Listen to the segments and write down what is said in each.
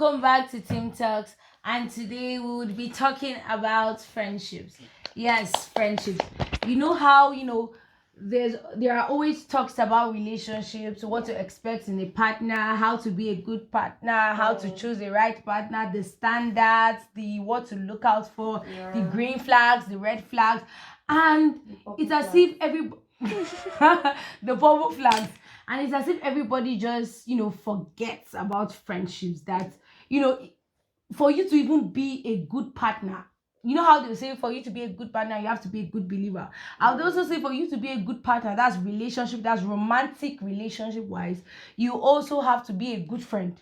welcome back to Team Talks. And today we would be talking about friendships. Yes, friendships. You know how there are always talks about relationships, what to expect in a partner, how to be a good partner, how to choose the right partner, the standards, the what to look out for, the green flags, the red flags, and it's as if every the purple flags, and it's as if everybody just forgets about friendships. That you know for you to even be a good partner, you know how they say for you to be a good partner you have to be a good believer. I would also say for you to be a good partner, that's relationship, that's romantic relationship wise, you also have to be a good friend,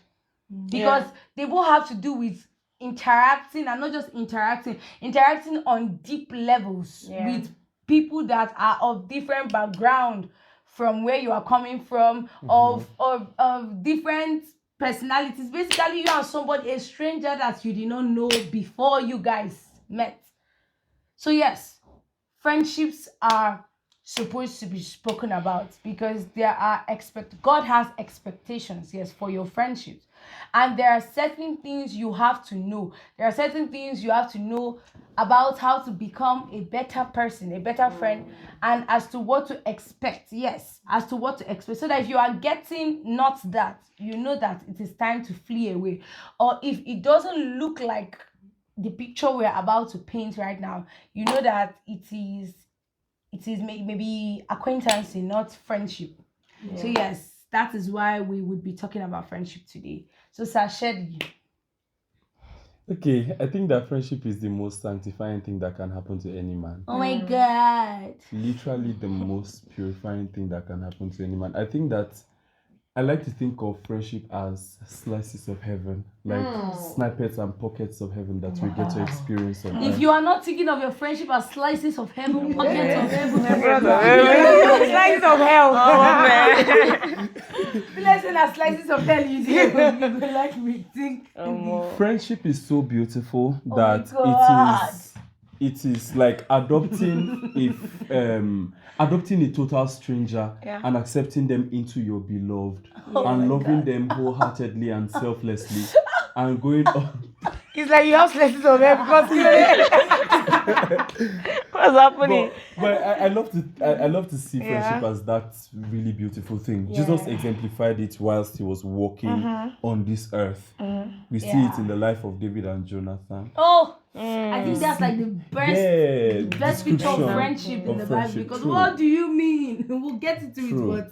because they both have to do with interacting, and not just interacting on deep levels with people that are of different background from where you are coming from, of different personalities. Basically, you are somebody, a stranger that you did not know before you guys met. So yes, friendships are supposed to be spoken about, because God has expectations, yes, for your friendships. And there are certain things you have to know. There are certain things you have to know about how to become a better person, a better friend, and as to what to expect. Yes, as to what to expect. So that if you are getting not that, you know that it is time to flee away. Or if it doesn't look like the picture we're about to paint right now, you know that it is maybe acquaintance, not friendship. So yes, that is why we would be talking about friendship today. So Sashed, Okay, I think that friendship is the most sanctifying thing that can happen to any man. oh my god. Literally the most purifying thing that can happen to any man. I think that I like to think of friendship as slices of heaven, like snippets and pockets of heaven that we get to experience on If earth. you are not thinking of your friendship as slices of heaven, pockets of heaven, Slice of hell. let's say that slices of hell you do, like we think. Friendship is so beautiful my that God. it is like adopting a total stranger and accepting them into your beloved and loving them wholeheartedly and selflessly and going on. It's like you have slices of hell because what's happening? But I love to see friendship as that really beautiful thing. Jesus exemplified it whilst he was walking on this earth. We see it in the life of David and Jonathan. I think that's like the best picture of friendship in the Bible. Because true. What do you mean? We'll get into it, but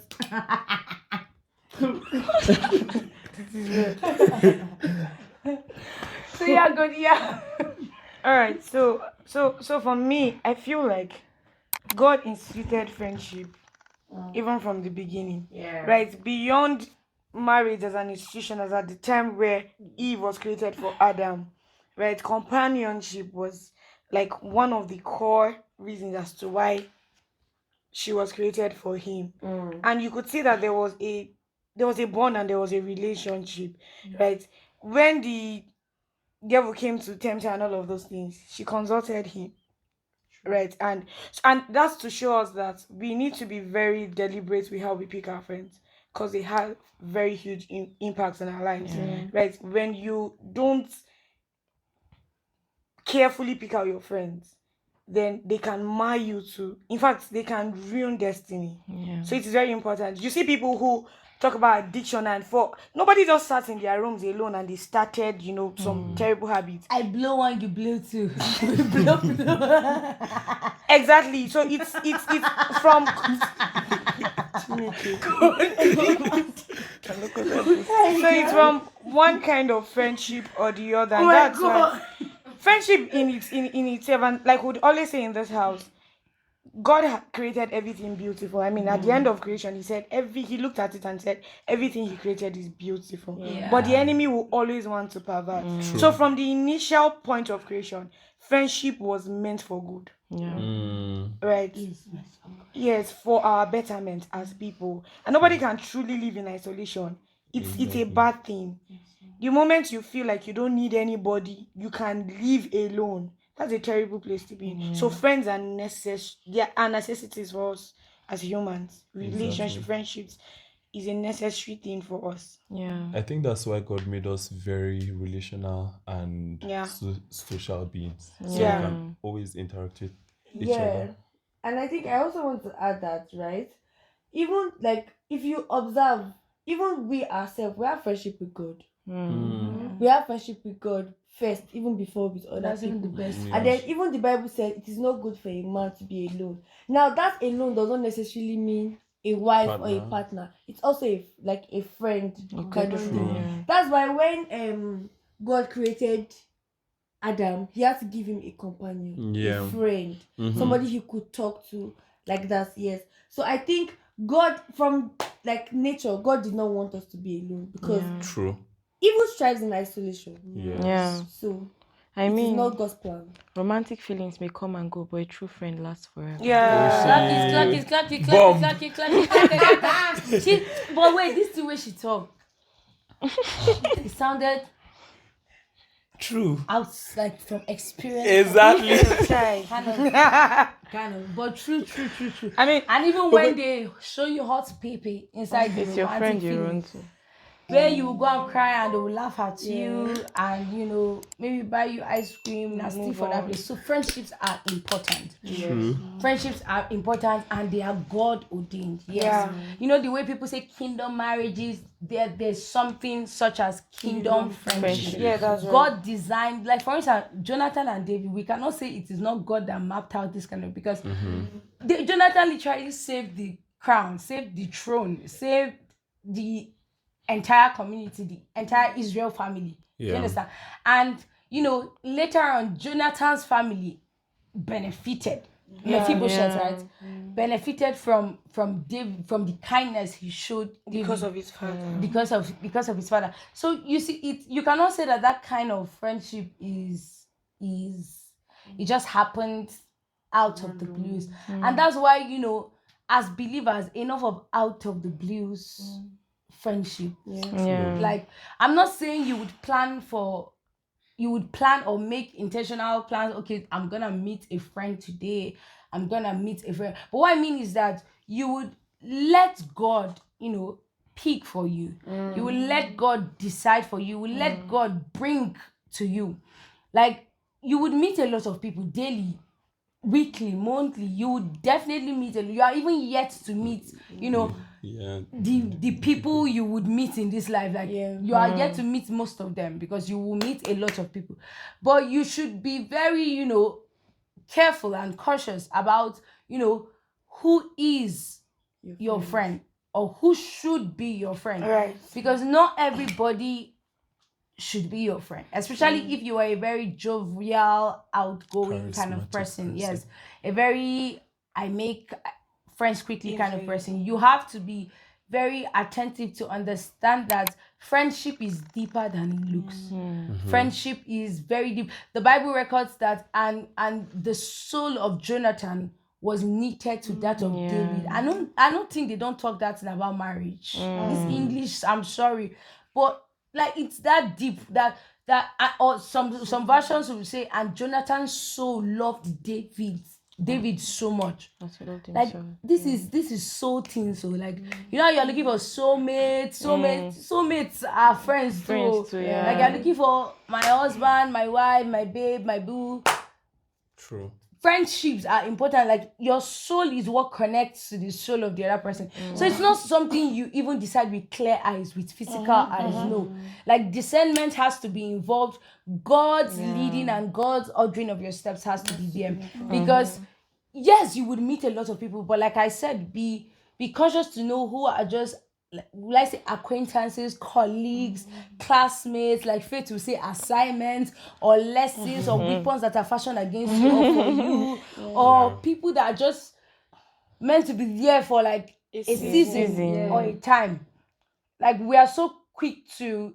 so yeah, good, yeah. All right, so for me, I feel like God instituted friendship even from the beginning. Right, beyond marriage as an institution, as at the time where Eve was created for Adam. Right, companionship was like one of the core reasons as to why she was created for him. And you could see that there was a bond and there was a relationship. Right, when the devil came to tempt her and all of those things, she consulted him. Right, and that's to show us that we need to be very deliberate with how we pick our friends, because they have very huge impacts on our lives. Right, when you don't carefully pick out your friends, then they can mar you too. In fact, they can ruin destiny. So it is very important. You see people who talk about addiction, and for nobody just sat in their rooms alone and they started, some terrible habits. I blow one, you blow two. Exactly. So it's from so it's from one kind of friendship or the other. And that's why friendship in itself, and like we would always say in this house, God created everything beautiful. I mean, at the end of creation, he looked at it and said everything he created is beautiful. But the enemy will always want to pervert. So from the initial point of creation, friendship was meant for good. Right? Yes, for our betterment as people. And nobody can truly live in isolation. It's a bad thing. The moment you feel like you don't need anybody, you can live alone. That's a terrible place to be in. So friends are necessities for us as humans. Relationship, friendships. is a necessary thing for us. Yeah. I think that's why God made us very relational and Yeah. social beings. So Yeah. we can always interact with each Yeah. other. And I think I also want to add that, right? Even like if you observe, even we ourselves, we have friendship with God. We have friendship with God first, even before with other That's people. even the best. Yeah. And then even the Bible said it is not good for a man to be alone. Now that alone does not necessarily mean a wife or a Partner. partner. It's also like a friend kind of True. thing. Yeah. That's why when God created Adam, he had to give him a companion, Yeah. a friend, Mhm. somebody he could talk to like that. Yes. So I think God, from like nature, God did not want us to be alone because Yeah. True. evil strives in isolation. Yeah. Yeah. So I it is mean, not God's plan. romantic feelings may come and go, but a true friend lasts forever. Yeah. Clap it. But wait, this is the way she talked. It sounded True. out like from experience. Exactly. Child. Kind of. But true. I mean, And even when they show you hot pepe inside the It's your romantic friend you run feelings, to. where you will go and cry and they will laugh at you and maybe buy you ice cream and still for that place. So friendships are important. True. Friendships are important and they are God ordained. Yes. Yeah. You know the way people say kingdom marriages, there's something such as kingdom friendship. Yeah, that's right. God designed, like for instance, Jonathan and David, we cannot say it is not God that mapped out this kind of, because Jonathan literally saved the crown, saved the throne, saved the entire community, the entire Israel family. You Yeah. understand? And later on, Jonathan's family benefited. Mephibosheth, right? Benefited from David, from the kindness he showed David because of his father. because of his father. So you see, you cannot say that kind of friendship is it just happened out of the blues. And that's why as believers, enough of out of the blues friendship. Yeah. Like, I'm not saying you would plan or make intentional plans. Okay, I'm gonna meet a friend today, I'm gonna meet a friend. But what I mean is that you would let God pick for you. You will let God decide for you. You will let God bring to you. Like, you would meet a lot of people daily, weekly, monthly. You would definitely meet you are even yet to meet Yeah. the people you would meet in this life. Like, you are yet to meet most of them, because you will meet a lot of people. But you should be very careful and cautious about who is your friend, or who should be your friend. Right. Because not everybody should be your friend, especially if you are a very jovial, outgoing kind of Charismatic person. person. Yes, a very I make friends quickly kind of person. You have to be very attentive to understand that friendship is deeper than it looks. Friendship is very deep. The Bible records that, and the soul of Jonathan was knitted to that of David. I don't think they don't talk that thing about marriage. This English, I'm sorry, but like, it's that deep that or some versions will say, and Jonathan's soul loved David so much. That's what I think. Like, So. this is so thin. So, like, you're looking for soulmates are friends too. Yeah. Like, you're looking for my husband, my wife, my babe, my boo. True. Friendships are important. Like, your soul is what connects to the soul of the other person. So it's not something you even decide with clear eyes, with physical eyes. No, like, discernment has to be involved. God's leading and God's ordering of your steps has to be there. Because yes, you would meet a lot of people, but like I said, be cautious to know who are just, like, will I say, acquaintances, colleagues, classmates, like Faith will say, assignments or lessons or weapons that are fashioned against you or for you, or people that are just meant to be there for like a season or a time. Like, we are so quick to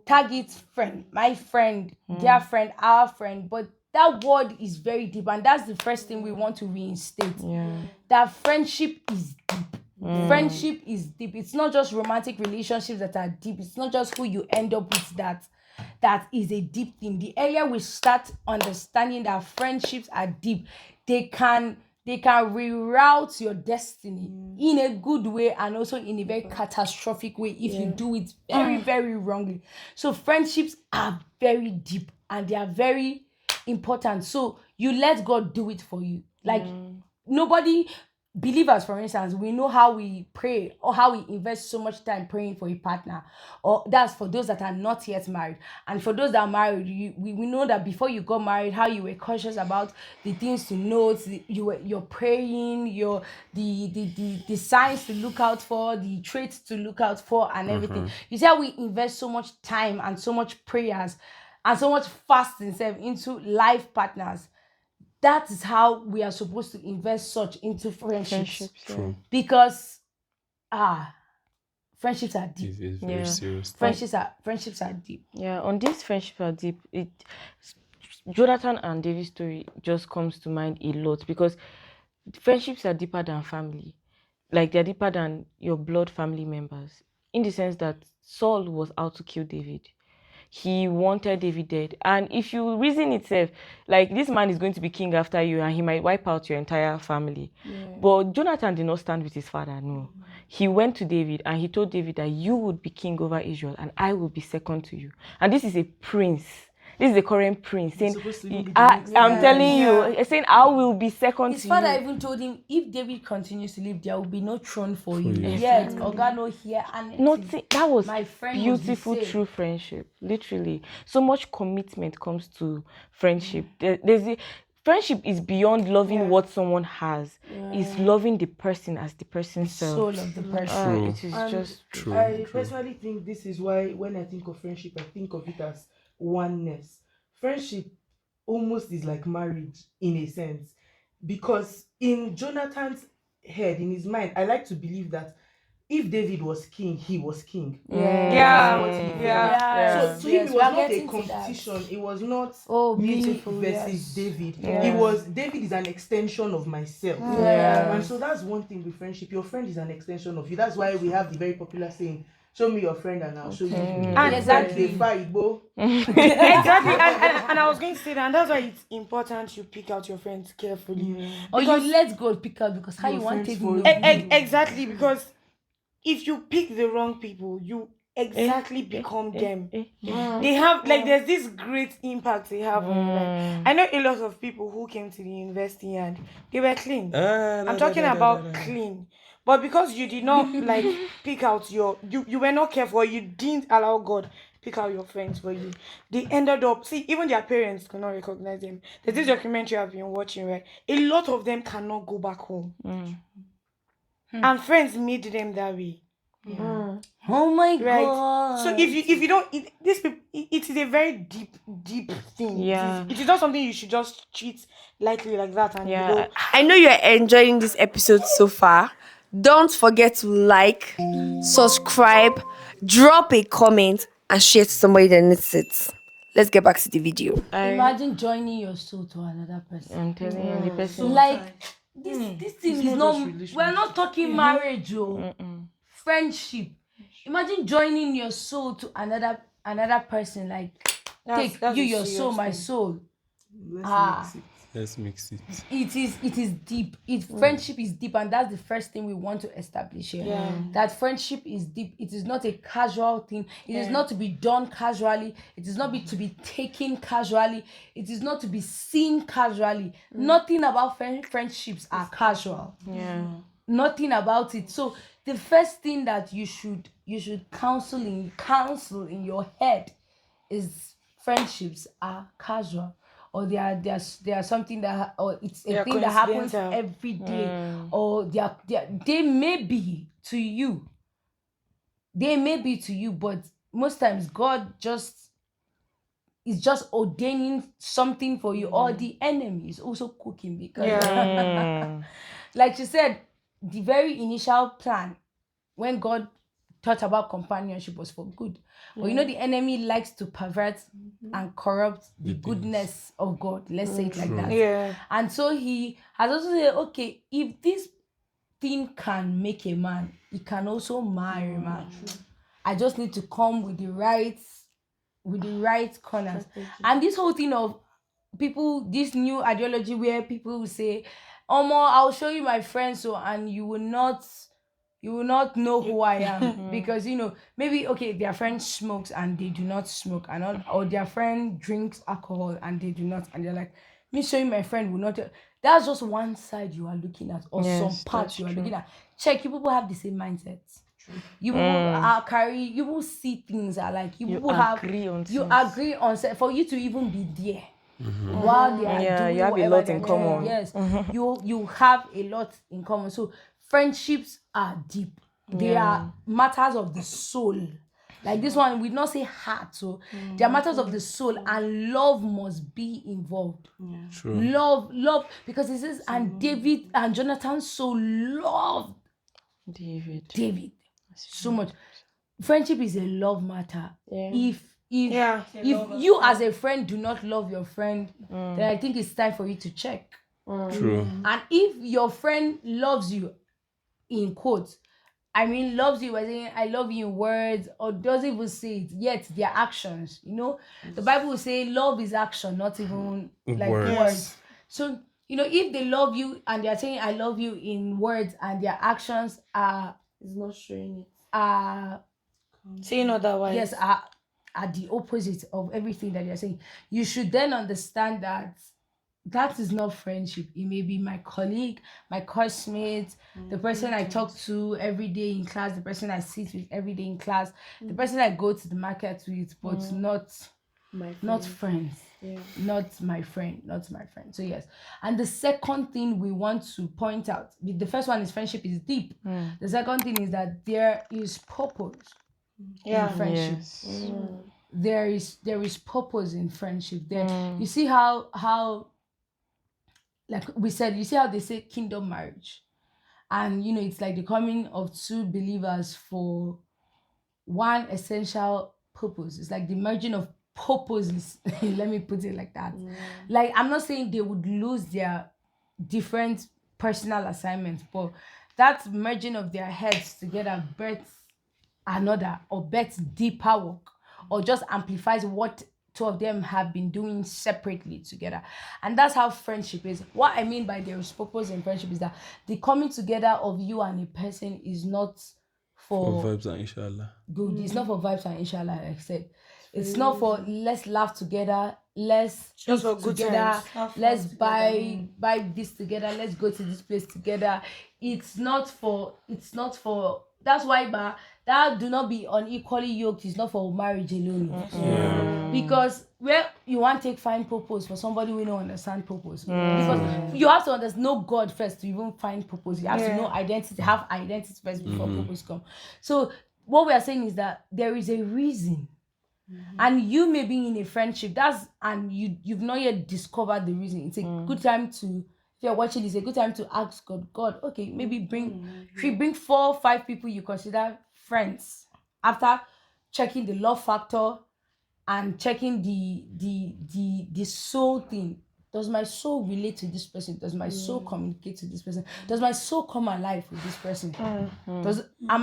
target friend, my friend, their friend, our friend, but that word is very deep, and that's the first thing we want to reinstate. That friendship is deep. Friendship is deep. It's not just romantic relationships that are deep. It's not just who you end up with that is a deep thing. The earlier we start understanding that friendships are deep, they can they can reroute your destiny in a good way and also in a very catastrophic way if you do it very, very wrongly. So friendships are very deep and they are very important. So you let God do it for you. Like nobody, believers for instance, we know how we pray or how we invest so much time praying for a partner, or that's for those that are not yet married. And for those that are married, we know that before you got married, how you were cautious about the things to note, you're praying, the signs to look out for, the traits to look out for, and everything. You see how we invest so much time and so much prayers and so much fasting into life partners. That is how we are supposed to invest such into friendships. True. Because friendships are deep. It's very serious. Friendships are deep. Yeah, on this friendship are deep. Jonathan and David's story just comes to mind a lot because friendships are deeper than family. Like they're deeper than your blood family members. In the sense that Saul was out to kill David. He wanted David dead. And if you reason itself, like this man is going to be king after you and he might wipe out your entire family. But Jonathan did not stand with his father, no. He went to David and he told David that you would be king over Israel and I will be second to you. And this is a prince. This is the current prince saying, I'm telling you, saying I will be second His to father you. even told him, if David continues to live, there will be no throne for you. you. Yet, Oga no here and Nothing. That was my friend was the beautiful, same. true friendship. Literally, so much commitment comes to friendship. Friendship is beyond loving what someone has. It's loving the person as the person's self. soul of the person. It is And just True. I personally think this is why when I think of friendship, I think of it as oneness. Friendship almost is like marriage in a sense, because in Jonathan's head, in his mind, I like to believe that if David was king, he was king. Yes, So to him, it we was are not a getting to that. competition. It was not Oh, me beautiful, versus yes. David. Yes. It was David is an extension of myself. Yeah. And so that's one thing with friendship. Your friend is an extension of you. That's why we have the very popular saying, "Show me your friend and I'll show you." And exactly. They fight, bo. Exactly, and I was going to say that, and that's why it's important you pick out your friends carefully. Or you let God pick out because how Your you want friends to for know. you. Exactly, because if you pick the wrong people, you exactly become them. They have like there's this great impact they have on your life. I know a lot of people who came to the university and they were clean. I'm talking about clean. But because you did not like pick out you were not careful, you didn't allow God pick out your friends for you. They ended up, see, even their parents could not recognize them. There's this documentary I've been watching, right? A lot of them cannot go back home. And friends made them that way. Oh my Right. God. So if you don't this people, it is a very deep thing. Yeah. It is not something you should just treat lightly like that. And Yeah. you know, I know you're enjoying this episode so far. Don't forget to like, subscribe, drop a comment, and share to somebody that needs it. Let's get back to the video. Imagine joining your soul to another person. I'm telling you, the person. Like this thing is not not. just relationship. We're not talking marriage, oh. Friendship. Imagine joining your soul to another person. Like that's take a you your serious soul, my thing. soul. Let's mix it. It is deep. Friendship is deep, and that's the first thing we want to establish here. Yeah. That friendship is deep. It is not a casual thing. It is not to be done casually. It is not to be taken casually. It is not to be seen casually. Nothing about friendships are casual. Yeah. Nothing about it. So the first thing that you should counsel in your head is friendships are casual, or they are something that or it's a They are thing that happens coincidental. every day, or they may be to you. They may be to you, but most times God is just ordaining something for you, or the enemy is also cooking because like she said, the very initial plan when God thought about companionship was for good. But you know, the enemy likes to pervert and corrupt the goodness of God. Let's say it like that. Yeah. And so he has also said, okay, if this thing can make a man, it can also marry a man. I just need to come with the right corners. And this whole thing of people, this new ideology where people will say, I'll show you my friends, so and you will not know who I am because maybe okay, their friend smokes and they do not smoke, and or their friend drinks alcohol and they do not, and they're like, me showing my friend will not. That's just one side you are looking at, or some Yes, parts that's you are true. looking at. Check, you people have the same mindset. You will carry. You will see things are like you will have. agree on You things. agree on for you to even be there while they are Yeah, doing you have a whatever lot they're in doing. common. Yes, you have a lot in common. So friendships are deep. They are matters of the soul. Like this one, we not say heart. So they are matters of the soul, and love must be involved. True. Love, because it says, and David and Jonathan so loved David so much. Friendship is a love matter. If you as a friend do not love your friend, then I think it's time for you to check. True. And if your friend loves you, in quotes, I mean loves you by saying I love you in words, or doesn't even say it, yet their actions, the Bible will say love is action, not even like Words. words. So if they love you and they're saying I love you in words, and their actions are It's not showing it. Saying otherwise. yes are the opposite of everything that you're saying, you should then understand that is not friendship. It may be my colleague, my classmate, the person I talk to every day in class, the person I sit with every day in class, the person I go to the market with, but not friends. Not my friend. So yes. And the second thing we want to point out, the first one is friendship is deep. The second thing is that there is purpose in friendship. Yes. There is purpose in friendship. There you see how like we said, you see how they say kingdom marriage, and it's like the coming of two believers for one essential purpose. It's like the merging of purposes. Let me put it like that. Like, I'm not saying they would lose their different personal assignments, but that merging of their heads together births another, or births deeper work, or just amplifies what two of them have been doing separately together. And that's how friendship is. What I mean by there is purpose in friendship is that the coming together of you and a person is not For for vibes and inshallah. good. It's not for vibes and inshallah, like I said. It's not for let's laugh together, let's Just eat for good together, times. let's buy this together, let's go to this place together. It's not for that's why that do not be unequally yoked is not for marriage alone. Because where you want to find purpose for somebody we don't understand purpose. Because you have to know God first to even find purpose. You have to know identity, have identity first before purpose come. So what we are saying is that there is a reason. And you may be in a friendship and you've not yet discovered the reason. It's a good time to, if you're watching, it's a good time to ask God, okay, maybe bring 4 or 5 people you consider friends, after checking the love factor and checking the soul thing. Does my soul relate to this person? Does my soul communicate to this person? Does my soul come alive with this person? Am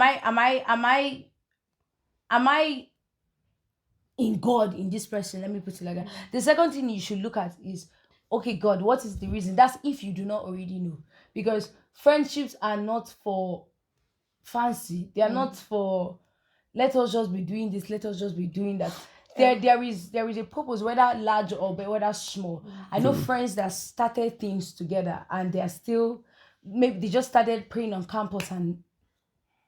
I in God in this person? Let me put it like that. The second thing you should look at is, okay, God, what is the reason? That's if you do not already know. Because friendships are not for fancy. They are not for let us just be doing this, let us just be doing that. There is a purpose, whether large or whether small. I know friends that started things together and they are still, maybe they just started praying on campus and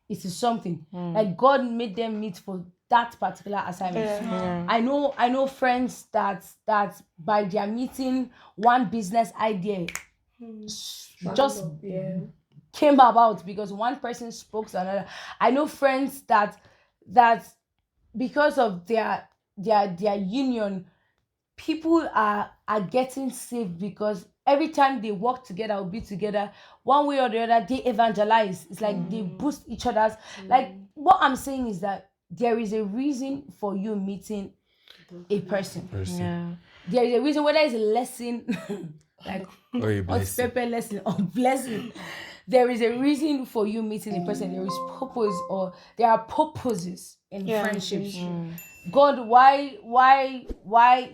it is something. Like God made them meet for that particular assignment. I know friends that by their meeting, one business idea just came about because one person spoke to another. I know friends that because of their union, people are getting saved because every time they work together or be together, one way or the other, they evangelize. It's like they boost each other's. Like, what I'm saying is that there is a reason for you meeting a person. Yeah. There is a reason, whether it's a lesson, like Or a hot blessing. pepper lesson or blessing. There is a reason for you meeting a person. There is purpose, or there are purposes in friendships. God, why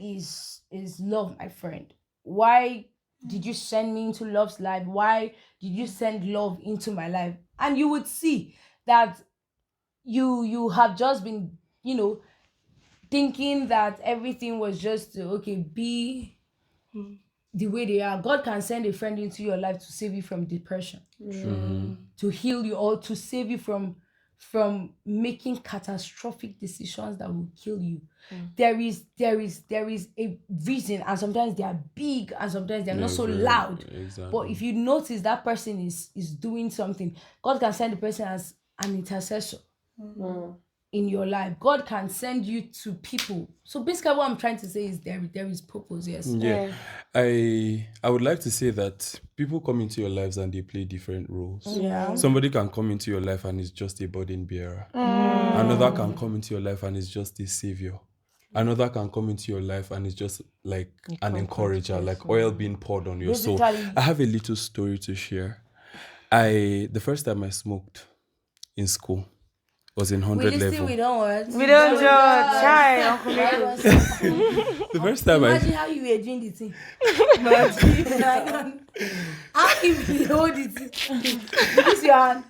is love my friend? Why did you send me into love's life? Why did you send love into my life? And you would see that you have just been, thinking that everything was just to, okay, be the way they are. God can send a friend into your life to save you from depression, to heal you, or to save you from making catastrophic decisions that will kill you. There is a reason, and sometimes they are big and sometimes they're not so loud. Exactly. But if you notice that person is doing something, God can send the person as an intercessor in your life. God can send you to people. So basically what I'm trying to say is there is purpose. Yes. Yeah. I would like to say that people come into your lives and they play different roles. Yeah. Somebody can come into your life and is just a burden bearer. Another can come into your life and is just a savior. Another can come into your life and is just like an encourager, like oil being poured on your soul. Basically- I have a little story to share. The first time I smoked in school was in 100 We level. we don't want. We don't judge. Chai, Uncle Nicholas. The first time Imagine how you were doing the thing. Imagine. How you hold it. Use your hand.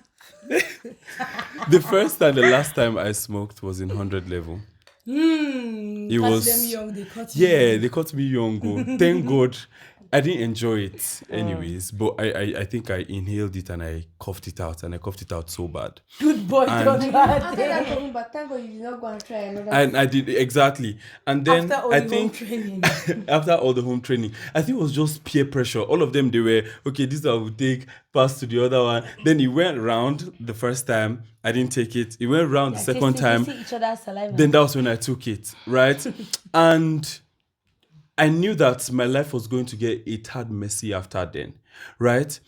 the first and the last time I smoked was in 100 level. It Catch was them young, they cut you. yeah, they caught me young. Oh. Thank God. I didn't enjoy it anyways, but I think I inhaled it and I coughed it out, and I coughed it out so bad. Good boy, And- don't After that talking, but thank God you did not go and try another. And I did exactly. And then After all I the think home training. after all the home training, I think it was just peer pressure. All of them, they were, okay, this I will take, pass to the other one. Then it went round the first time. I didn't take it. It went round the second time. Each other's saliva. Then that was when I took it, right? And I knew that my life was going to get a tad messy after then, right?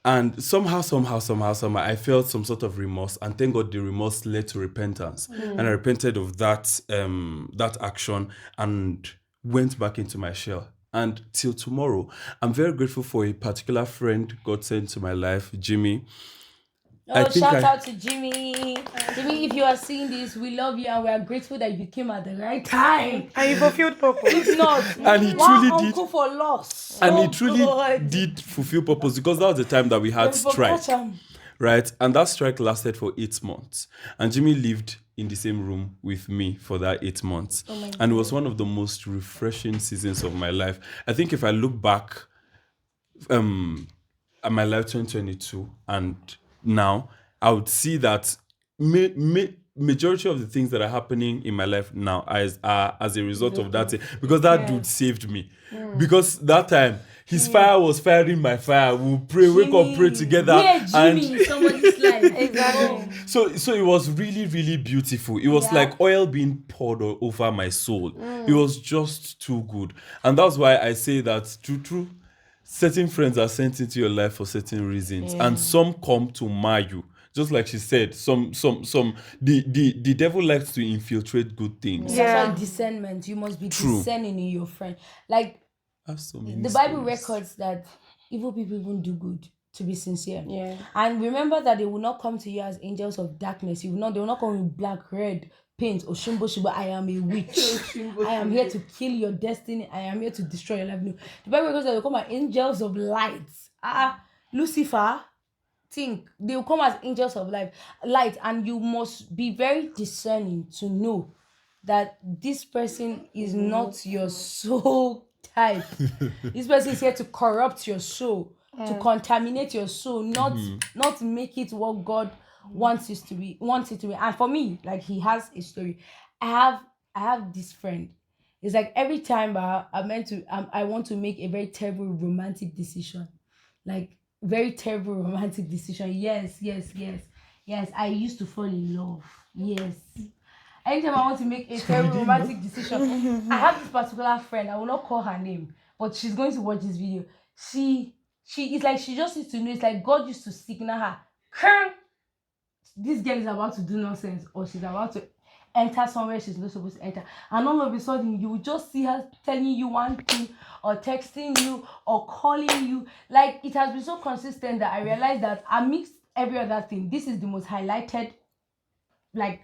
And somehow, I felt some sort of remorse, and thank God the remorse led to repentance. And I repented of that action and went back into my shell. And till tomorrow, I'm very grateful for a particular friend God sent to my life, Jimmy. I think Shout out to Jimmy. Jimmy, if you are seeing this, we love you and we are grateful that you came at the right time. And you fulfilled purpose. If not, And he one truly did. uncle for loss. And Oh he truly God. did fulfill purpose, because that was the time that we had strike, right? And that strike lasted for 8 months. And Jimmy lived in the same room with me for that 8 months. And it was one of the most refreshing seasons of my life. I think if I look back at my life 2022 and now, I would see that majority of the things that are happening in my life now are as a result of that thing, because that dude saved me. Because that time his fire was firing my fire. We'll pray, wake up, pray together. Yeah, Jimmy in somebody's life. Exactly. So it was really, really beautiful. It was like oil being poured over my soul. It was just too good. And that's why I say that true, certain friends are sent into your life for certain reasons, and some come to mar you. Just like she said, the devil likes to infiltrate good things. That's why discernment. You must be True. discerning in your friend. Like I have so many the Bible stories. records that evil people even do good, to be sincere. Yeah. And remember that they will not come to you as angels of darkness. They will not come with black, red paint or shimbo. I am a witch. I am here to kill your destiny. I am here to destroy your life. No. The Bible records that they will come as angels of light. Lucifer, think they will come as angels of light, and you must be very discerning to know that this person is not your soul type. This person is here to corrupt your soul, to contaminate your soul, not make it what God wants it to be. And for me, like, he has a story. I have this friend. It's like every time I want to make a very terrible romantic decision, like very terrible romantic decision. Yes. I used to fall in love. Yes. Anytime I want to make a terrible romantic decision, I have this particular friend. I will not call her name, but she's going to watch this video. She is like, she just needs to know. It's like God used to signal her. This girl is about to do nonsense, or she's about to enter somewhere she's not supposed to enter, and all of a sudden you will just see her telling you one thing, or texting you, or calling you. Like, it has been so consistent that I realized that amidst every other thing, this is the most highlighted, like,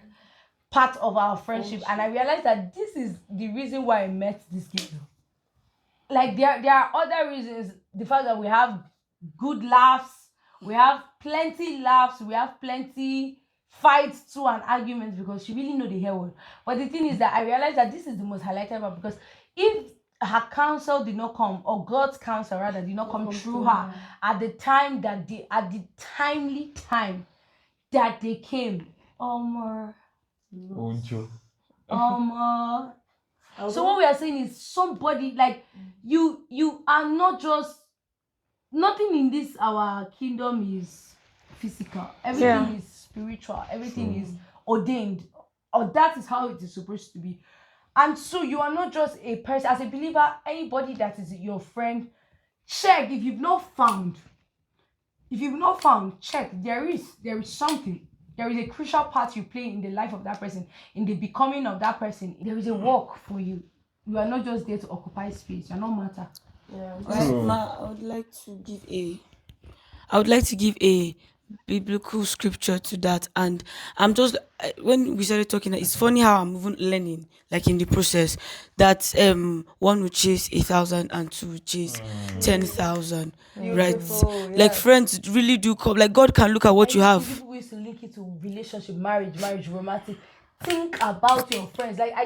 part of our friendship. And I realized that this is the reason why I met this girl. like there are other reasons. The fact that we have good laughs, we have plenty laughs, we have plenty fights too and arguments because she really know the hair word. But the thing is that I realized that this is the most highlighted one because if her counsel did not come, or God's counsel rather did not come through her at the time that at the timely time that they came, Uncho. So what we are saying is somebody like you are not just, nothing in this our kingdom is physical. Everything is spiritual. Everything is ordained, or that is how it is supposed to be. And so you are not just a person. As a believer, anybody that is your friend, check. If you've not found, check. There is something. There is a crucial part you play in the life of that person, in the becoming of that person. There is a work for you. You are not just there to occupy space. You are not matter. Yeah. Right? I would like to give a biblical scripture to that, and I'm just when we started talking, it's funny how I'm even learning, like in the process, that one will chase 1,000 and two will chase 10,000, right? Beautiful, Like yes. friends really do come. Like God can look at what you have. People used to link it to relationship, marriage, romantic. Think about your friends. Like I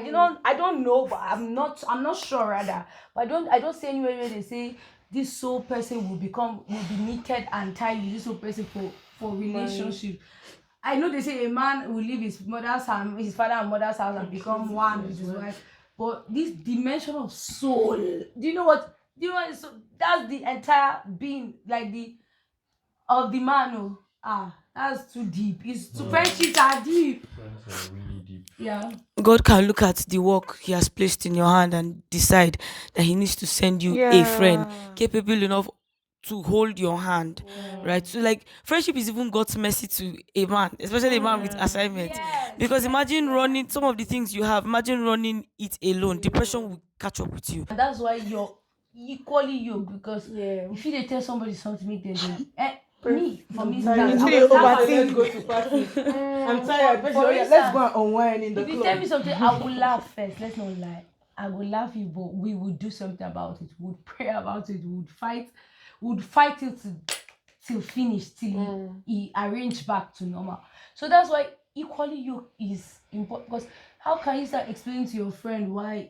don't know, but I'm not sure rather. But I don't see anywhere where they say this soul person will be knitted entirely. This soul person for relationship. I know they say a man will leave his his father and mother's house and become one with his wife. But this dimension of soul, do you know what? So that's the entire being, like of the man. That's too deep. Friendships are deep. Friends are really deep. Yeah. God can look at the work He has placed in your hand and decide that He needs to send you a friend capable enough to hold your hand, right? So, like, friendship is even God's mercy to a man, especially a man with assignment. Yes. Because imagine running some of the things you have, imagine running it alone. Depression will catch up with you. And that's why you're equally yoked, because if you dey tell somebody something, make them do. For me, Sorry, I let's will laugh. go to party. I'm tired. For Let's instance, go and unwind in the If you club. tell me something, I will laugh first. Let's not lie. I will laugh you, but we would do something about it. We would pray about it. We would fight. We would fight till finish, till he arrange back to normal. So that's why equally yoke is important. Because how can you start explaining to your friend why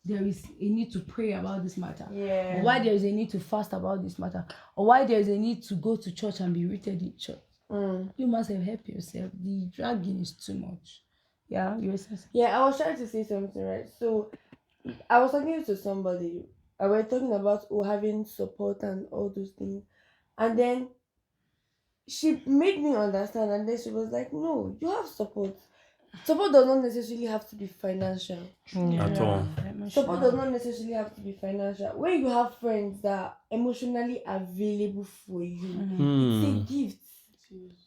there is a need to pray about this matter, or why there is a need to fast about this matter, or why there is a need to go to church and be rooted in church? You must have helped yourself. The dragging is too much. Yeah, you were saying. Yeah, I was trying to say something, right? So I was talking to somebody. I was talking about having support and all those things, and then she made me understand, and then she was like, "No, you have support. Support does not necessarily have to be financial. At all. Support does not necessarily have to be financial. When you have friends that are emotionally available for you, it's a gift.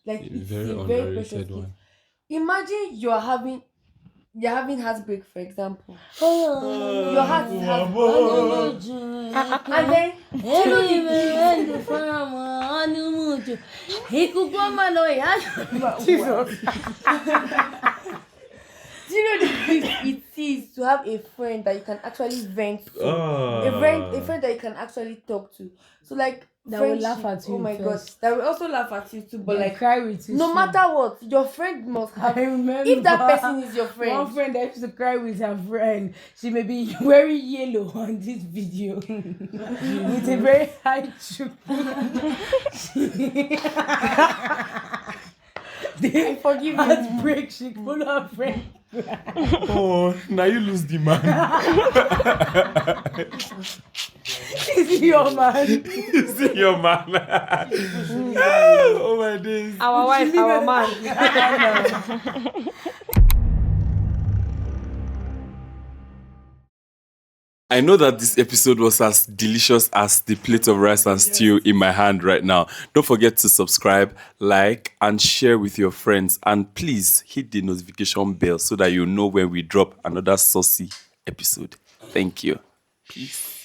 Like it's Very a very underrated precious gift. one. Imagine you're having heartbreak, for example. Your heart is heartbreak. And then do you know the gift it is to have a friend that you can actually vent to? A friend that you can actually talk to. So like That will friendship, laugh at you oh my first. god, that will also laugh at you too. But They like cry with you. no soon. matter what, your friend must have. I remember If that person is your friend, one friend that used to cry with her friend, she may be very yellow on this video with a very high chuku. I forgive you. Heartbreak, she follow her friend. Oh, now you lose the man. Is he your man? Is it your man? Oh my days. Our wife, our man. I know that this episode was as delicious as the plate of rice and stew in my hand right now. Don't forget to subscribe, like, and share with your friends. And please hit the notification bell so that you know when we drop another saucy episode. Thank you. Peace.